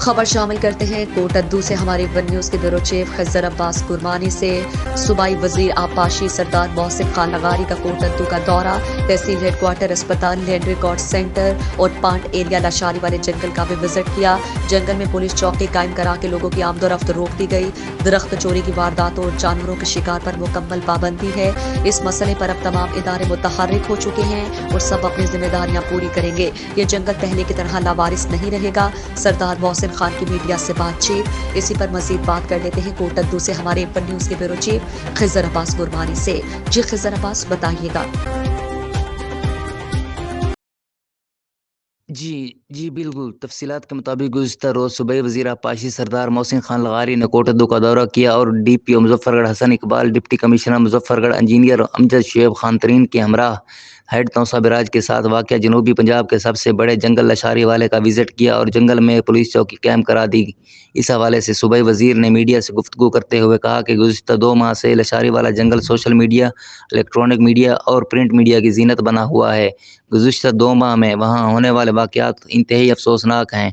खबर शामिल करते हैं कोटद्दू से हमारे वन न्यूज के ब्यूरो चीफ खिजर अब्बास गुरमानी से। सूबाई वजीर आबपाशी सरदार मोहसिन खान लगारी का कोटद्दू का दौरा, तहसील हेडक्वार्टर, अस्पताल, लैंड रिकॉर्ड सेंटर और पांट एरिया लाशारी वाले जंगल का भी विजिट किया। जंगल में पुलिस चौकी कायम करा के लोगों की आमदोरफ्त रोक दी गई। दरख्त चोरी की वारदातों और जानवरों के शिकार पर मुकम्मल पाबंदी है। इस मसले पर अब तमाम इदारे मुतहर्रिक हो चुके हैं और सब अपनी जिम्मेदारियां पूरी करेंगे। ये जंगल पहले की तरह लावारिस नहीं रहेगा। सरदार मोहसिन खान की मीडिया से बातचीत। इसी पर मजीद बात कर लेते हैं कोटद्दू से हमारे वन न्यूज के ब्यूरो चीफ खिजर अब्बास गुरमानी से। जी खिजर अब्बास, बताइएगा। जी बिल्कुल, तफसीलात के मुताबिक गुज़िश्ता रोज़ सुबह वज़ीर आबपाशी सरदार मोहसिन खान लगारी ने कोटद्दू का दौरा किया और DPO Muzaffargarh Hassan Iqbal, deputy commissioner Muzaffargarh engineer Amjad Shoaib Khan Tareen के हमरा हेड तौसा बिराज के साथ वाक़या जनूबी पंजाब के सबसे बड़े जंगल लशारी वाले का विज़िट किया और जंगल में पुलिस चौकी कायम करा दी। इस हवाले से सूबाई वज़ीर ने मीडिया से गुफ्तगू करते हुए कहा कि गुज़िश्ता 2 माह से लशारी वाला जंगल सोशल मीडिया, इलेक्ट्रॉनिक मीडिया और प्रिंट मीडिया की ज़ीनत बना हुआ है। गुज़िश्ता 2 माह में वहाँ होने वाले वाक़यात इंतहाई अफसोसनाक हैं।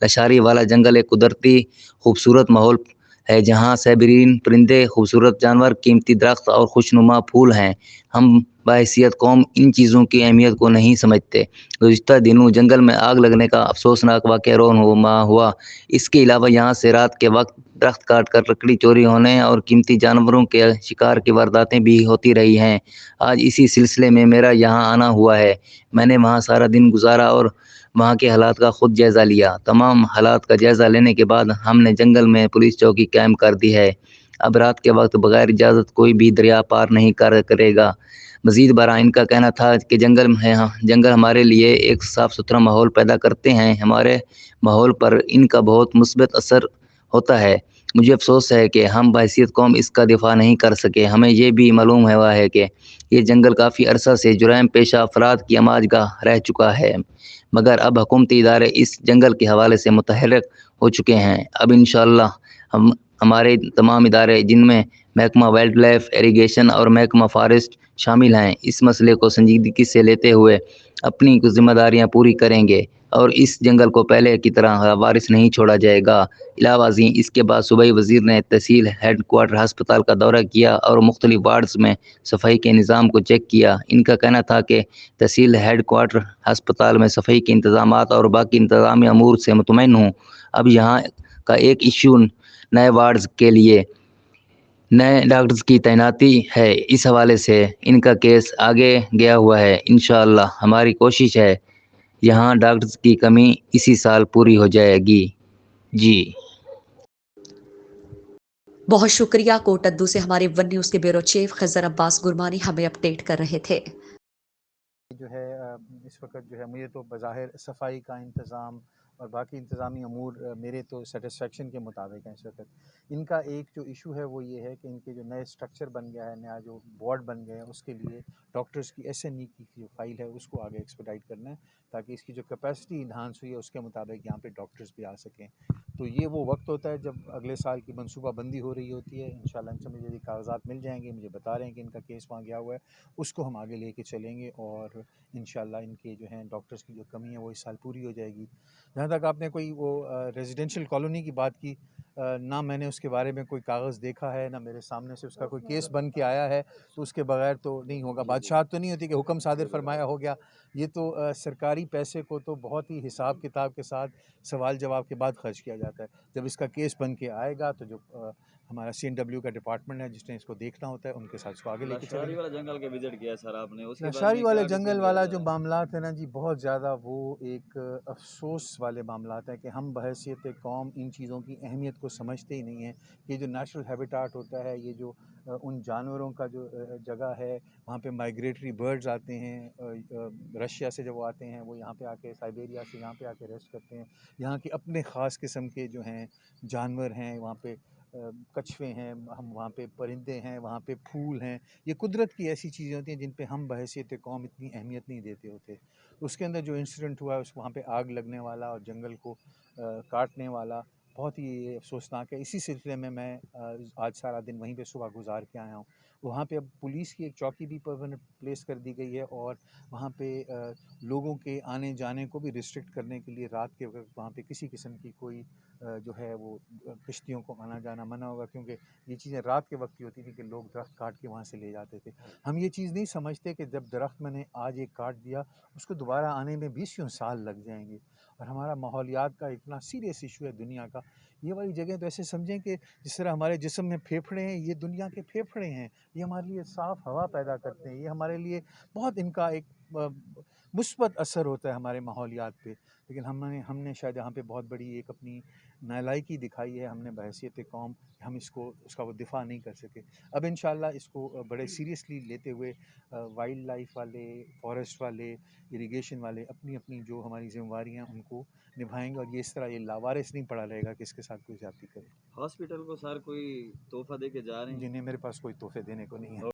लशारी वाला जंगल एक कुदरती खूबसूरत माहौल है जहाँ सैबरीन परिंदे, खूबसूरत जानवर, कीमती दरख्त और खुशनुमा फूल हैं। हम बहैसियत कौम इन चीज़ों की अहमियत को नहीं समझते। गुज़िश्ता दिनों जंगल में आग लगने का अफसोसनाक वाक़या रोज़नुमा हुआ। इसके अलावा यहाँ से रात के वक्त दरख्त काट कर लकड़ी चोरी होने और कीमती जानवरों के शिकार की वारदातें भी होती रही हैं। आज इसी सिलसिले में मेरा यहाँ आना हुआ है। मैंने वहाँ सारा दिन गुजारा और वहाँ के हालात का खुद जायज़ा लिया। तमाम हालात का जायज़ा लेने के बाद हमने जंगल में पुलिस चौकी कायम कर दी है। अब रात के वक्त बगैर इजाज़त कोई भी दरिया पार नहीं करेगा। मज़ीद बरा इनका कहना था कि जंगल हमारे लिए एक साफ़ सुथरा माहौल पैदा करते हैं। हमारे माहौल पर इनका बहुत मुस्बत असर होता है। मुझे अफ़सोस है कि हम बहैसियत कौम इसका दिफ़ा नहीं कर सके। हमें ये भी मालूम हुआ है कि ये जंगल काफ़ी अरसा से जुराइम पेशा अफराद की अमाजगाह रह चुका है, मगर अब हुकूमती इदारे इस जंगल के हवाले से मुतहर्रिक हो चुके हैं। अब इंशाअल्लाह हमारे तमाम इदारे, जिनमें महकमा वाइल्ड लाइफ, इरिगेशन और महकमा फॉरेस्ट शामिल हैं, इस मसले को संजीदगी से लेते हुए अपनी कुछ ज़िम्मेदारियाँ पूरी करेंगे और इस जंगल को पहले की तरह वारिस नहीं छोड़ा जाएगा। इलावाज़ी इसके बाद सूबाई वज़ीर ने तहसील हेडक्वार्टर अस्पताल का दौरा किया और मुख्तलिफ वार्ड्स में सफाई के निज़ाम को चेक किया। इनका कहना था कि तहसील हेडक्वार्टर अस्पताल में सफाई के इंतज़ामात और बाकी इंतज़ामी अमूर से मुतमईन हूँ। अब यहाँ का एक इशू नए वार्ड्स के लिए नए डॉक्टर्स की तैनाती है। इस हवाले से इनका केस आगे गया हुआ है। इंशाअल्लाह हमारी कोशिश है यहाँ डॉक्टर्स की कमी इसी साल पूरी हो जाएगी। जी बहुत शुक्रिया। कोटद्दू से हमारे वन न्यूज के ब्यूरो चीफ खिजर अब्बास गुरमानी हमें अपडेट कर रहे थे। जो है इस वक्त जो है मुझे तो बज़ाहिर सफाई का इंतज़ाम और बाकी इंतज़ामी अमूर मेरे तो सेटिस्फेक्शन के मुताबिक हैं। इस वक्त इनका एक जो इशू है वो ये है कि इनके जो नए स्ट्रक्चर बन गया है, नया जो वार्ड बन गया है, उसके लिए डॉक्टर्स की SNE की जो फाइल है उसको आगे एक्सपेडाइट करना है ताकि इसकी जो कैपेसिटी इन्हांस हुई है उसके मुताबिक यहाँ पे डॉक्टर्स भी आ सकें। तो ये वो वक्त होता है जब अगले साल की मनसूबाबंदी हो रही होती है। इंशाल्लाह इनसे मुझे यदि कागजात मिल जाएंगे, मुझे बता रहे हैं कि इनका केस वहाँ गया हुआ है, उसको हम आगे लेके चलेंगे और इंशाल्लाह इनके जो हैं डॉक्टर्स की जो कमी है वो इस साल पूरी हो जाएगी। जहाँ तक आपने कोई वो रेजिडेंशियल कॉलोनी की बात की, ना मैंने उसके बारे में कोई कागज़ देखा है, ना मेरे सामने से उसका कोई केस बन के आया है, तो उसके बगैर तो नहीं होगा। बादशाहत तो नहीं होती कि हुक्म सादिर फरमाया हो गया। ये तो सरकारी पैसे को तो बहुत ही हिसाब किताब के साथ सवाल जवाब के बाद खर्च किया जाता है। जब इसका केस बन के आएगा तो जो हमारा CNW का डिपार्टमेंट है जिसने इसको देखना होता है, उनके साथ इसको आगे लेके चलेंगे। लशारी वाला जंगल के विजिट किया सर आपने, उसके बारे लशारी में वाले क्या जंगल डिसीजन लिया वाला जा जो रहा है? मामलात है ना जी, बहुत ज़्यादा वो एक अफसोस वाले मामलात हैं कि हम बहैसियत कौम इन चीज़ों की अहमियत को समझते ही नहीं हैं कि जो नेचुरल हैबिटाट होता है, ये जो उन जानवरों का जो जगह है, वहाँ पे माइग्रेटरी बर्ड्स आते हैं रशिया से, जब वो आते हैं वो यहाँ पे आके, साइबेरिया से यहाँ पे आके रेस्ट करते हैं। यहाँ के अपने ख़ास किस्म के जो हैं जानवर हैं, वहाँ पे कछुए हैं, हम वहाँ पे परिंदे हैं, वहाँ पे फूल हैं। ये कुदरत की ऐसी चीज़ें होती हैं जिन पे हम बहैसियत कौम इतनी अहमियत नहीं देते होते। उसके अंदर जो इंसिडेंट हुआ है उस वहाँ पे आग लगने वाला और जंगल को काटने वाला बहुत ही अफसोसनाक है। इसी सिलसिले में मैं आज सारा दिन वहीं पे सुबह गुजार के आया हूँ। वहाँ पे अब पुलिस की एक चौकी भी परमानेंट प्लेस कर दी गई है और वहाँ पे लोगों के आने जाने को भी रिस्ट्रिक्ट करने के लिए रात के वक्त वहाँ पे किसी किस्म की कोई जो है वो कश्तियों को आना जाना मना होगा, क्योंकि ये चीज़ें रात के वक्त की होती थी कि लोग दरख्त काट के वहाँ से ले जाते थे। हम ये चीज़ नहीं समझते कि जब दरख्त मैंने आज एक काट दिया उसको दोबारा आने में 20 साल लग जाएंगे। और हमारा माहौलियात का इतना सीरियस इशू है दुनिया का, ये वाली जगह तो ऐसे समझें कि जिस तरह हमारे जिस्म में फेफड़े हैं, ये दुनिया के फेफड़े हैं, ये हमारे लिए साफ़ हवा पैदा करते हैं, ये हमारे लिए बहुत इनका एक मुस्बत असर होता है हमारे माहौलियात पे। लेकिन हमने शायद यहाँ पे बहुत बड़ी एक अपनी नालायकी दिखाई है, हमने बहैसियत कौम हम इसको उसका वो दिफ़ा नहीं कर सके। अब इंशाअल्लाह इसको बड़े सीरियसली लेते हुए वाइल्ड लाइफ वाले, फॉरेस्ट वाले, इरिगेशन वाले अपनी अपनी जो हमारी ज़िम्मेवारियाँ उनको निभाएंगे और ये इस तरह ये लावारिस नहीं पड़ा रहेगा कि इसके साथ कोई ज़्यादती करे। हॉस्पिटल को सर कोई तोहफा दे के जा रहे हैं? जिन्हें मेरे पास कोई तोहफे देने को नहीं है।